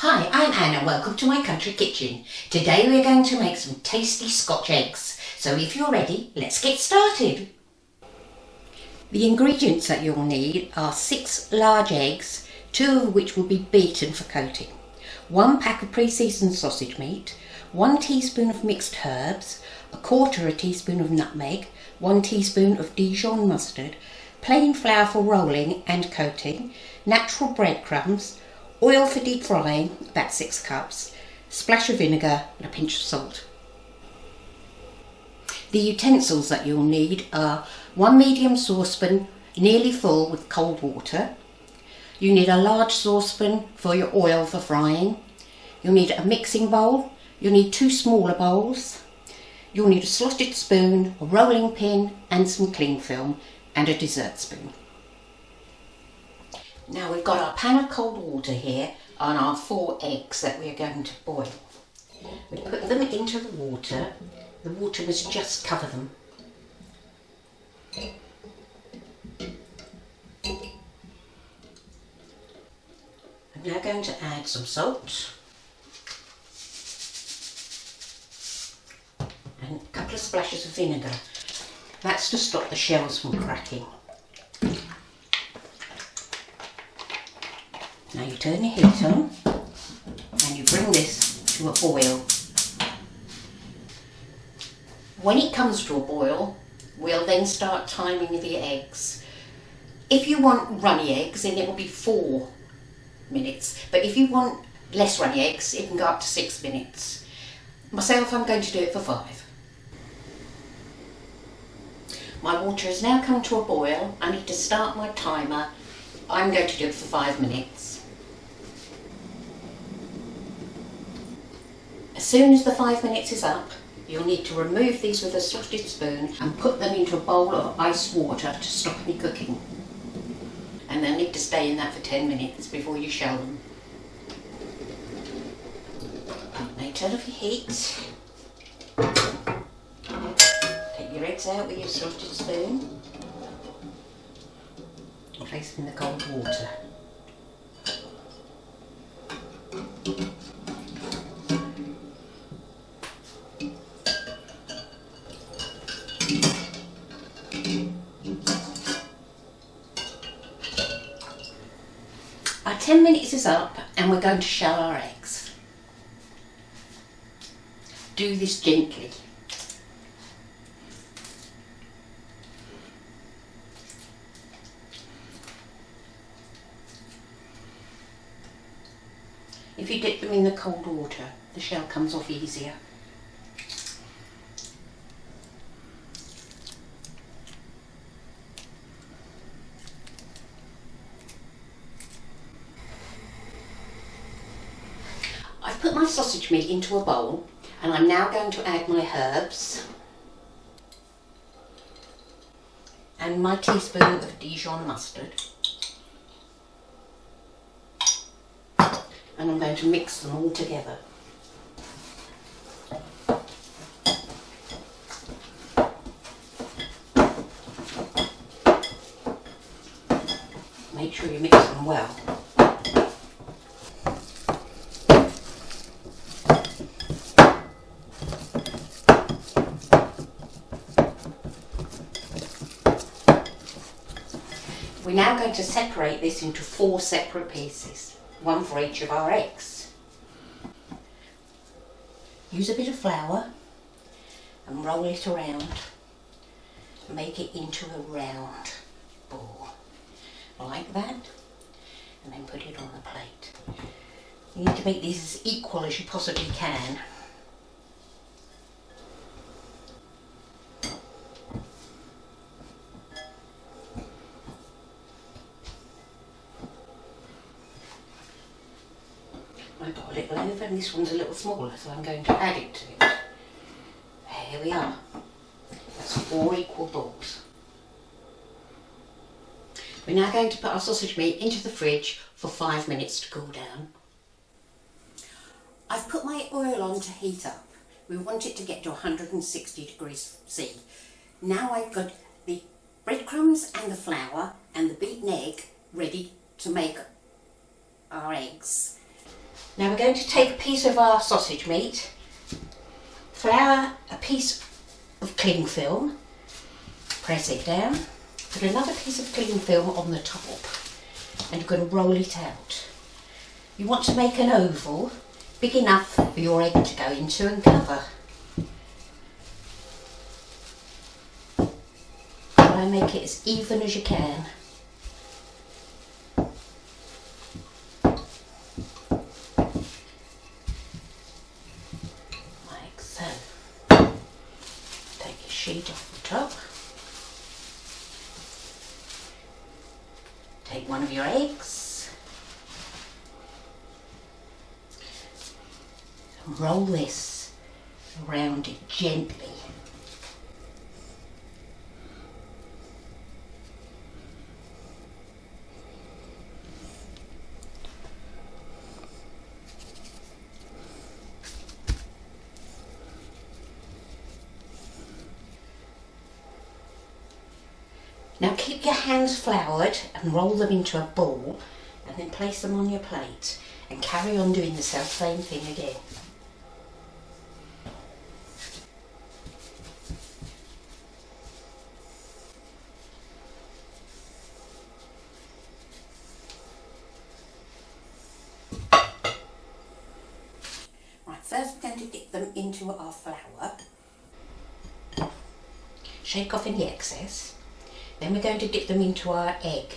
Hi, I'm Anne and welcome to my country kitchen. Today we're going to make some tasty Scotch eggs. So if you're ready, let's get started. The ingredients that you'll need are 6 large eggs, 2 of which will be beaten for coating, 1 pack of pre-seasoned sausage meat, 1 teaspoon of mixed herbs, 1/4 teaspoon of nutmeg, 1 teaspoon of Dijon mustard, plain flour for rolling and coating, natural breadcrumbs, oil for deep frying, about 6 cups, splash of vinegar and a pinch of salt. The utensils that you'll need are 1 medium saucepan nearly full with cold water. You need a large saucepan for your oil for frying. You'll need a mixing bowl. You'll need 2 smaller bowls. You'll need a slotted spoon, a rolling pin and some cling film and a dessert spoon. Now we've got our pan of cold water here and our 4 eggs that we're going to boil. We put them into the water. The water must just cover them. I'm now going to add some salt and a couple of splashes of vinegar. That's to stop the shells from cracking. Now you turn your heat on and you bring this to a boil. When it comes to a boil, we'll then start timing the eggs. If you want runny eggs, then it will be 4 minutes. But if you want less runny eggs, it can go up to 6 minutes. Myself, I'm going to do it for 5. My water has now come to a boil. I need to start my timer. I'm going to do it for 5 minutes. As soon as the 5 minutes is up, you'll need to remove these with a slotted spoon and put them into a bowl of ice water to stop any cooking. And they'll need to stay in that for 10 minutes before you shell them. Now you turn off your heat. Take your eggs out with your slotted spoon. And place them in the cold water. Our 10 minutes is up and we're going to shell our eggs. Do this gently. If you dip them in the cold water, the shell comes off easier. I've put my sausage meat into a bowl and I'm now going to add my herbs and my teaspoon of Dijon mustard, and I'm going to mix them all together. Make sure you mix them well. We're now going to separate this into 4 separate pieces, 1 for each of our eggs. Use a bit of flour and roll it around. Make it into a round ball, like that, and then put it on the plate. You need to make these as equal as you possibly can. I've got a little over and this one's a little smaller, so I'm going to add it to it. There we are. That's 4 equal balls. We're now going to put our sausage meat into the fridge for 5 minutes to cool down. I've put my oil on to heat up. We want it to get to 160 degrees C. Now I've got the breadcrumbs and the flour and the beaten egg ready to make our eggs. Now we're going to take a piece of our sausage meat, flour a piece of cling film, press it down, put another piece of cling film on the top, and you're going to roll it out. You want to make an oval big enough for your egg to go into and cover. Try and make it as even as you can. Like so. Take your sheet off the top. Take one of your eggs. And roll this around it gently. Now keep your hands floured and roll them into a ball and then place them on your plate and carry on doing the same thing again. Right, first we're going to dip them into our flour. Shake off any excess. Then we're going to dip them into our egg.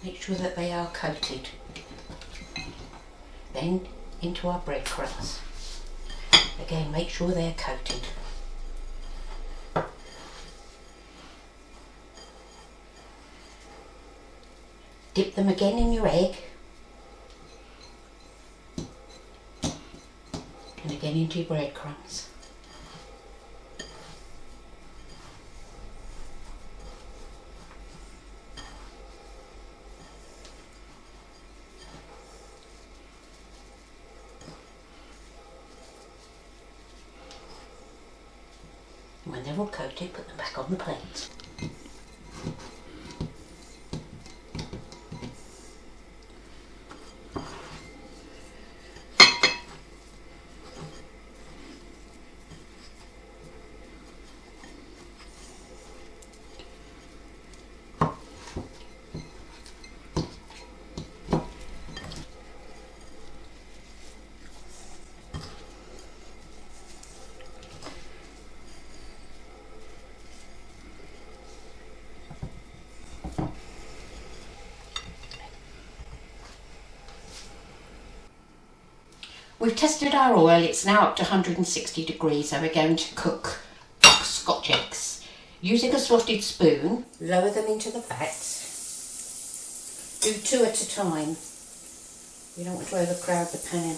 Make sure that they are coated. Then into our breadcrumbs. Again, make sure they're coated. Dip them again in your egg. And again into your breadcrumbs. When they're all coated, put them back on the plate. We've tested our oil, it's now up to 160 degrees, so we're going to cook Scotch eggs. Using a slotted spoon, lower them into the fat. Do 2 at a time. You don't want to overcrowd the pan.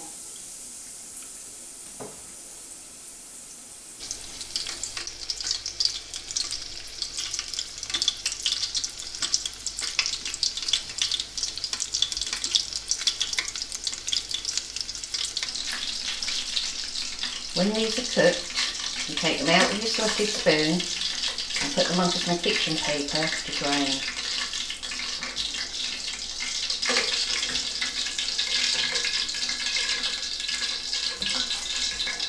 When these are cooked, you take them out with your slotted spoon and put them onto some kitchen paper to drain.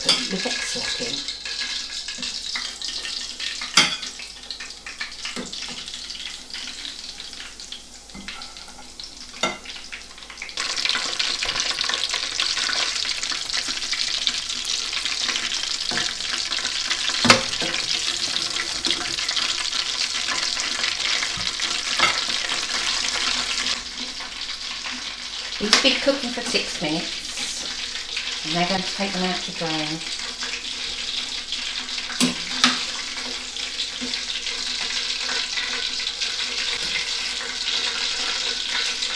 Put the wet slot in. These have been cooking for 6 minutes and they're going to take them out to drain.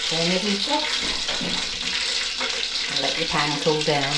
Turn the heat off and let your pan cool down.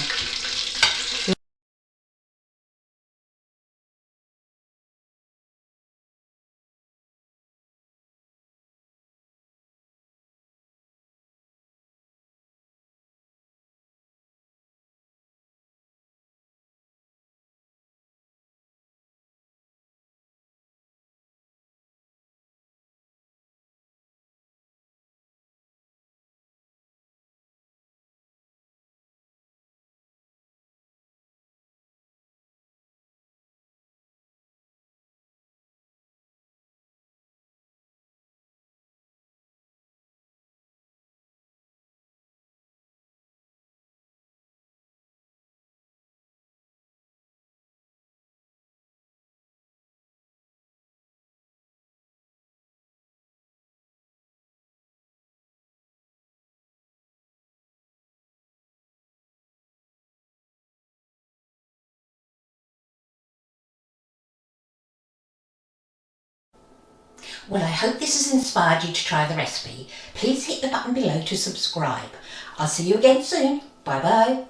Well, I hope this has inspired you to try the recipe. Please hit the button below to subscribe. I'll see you again soon. Bye bye.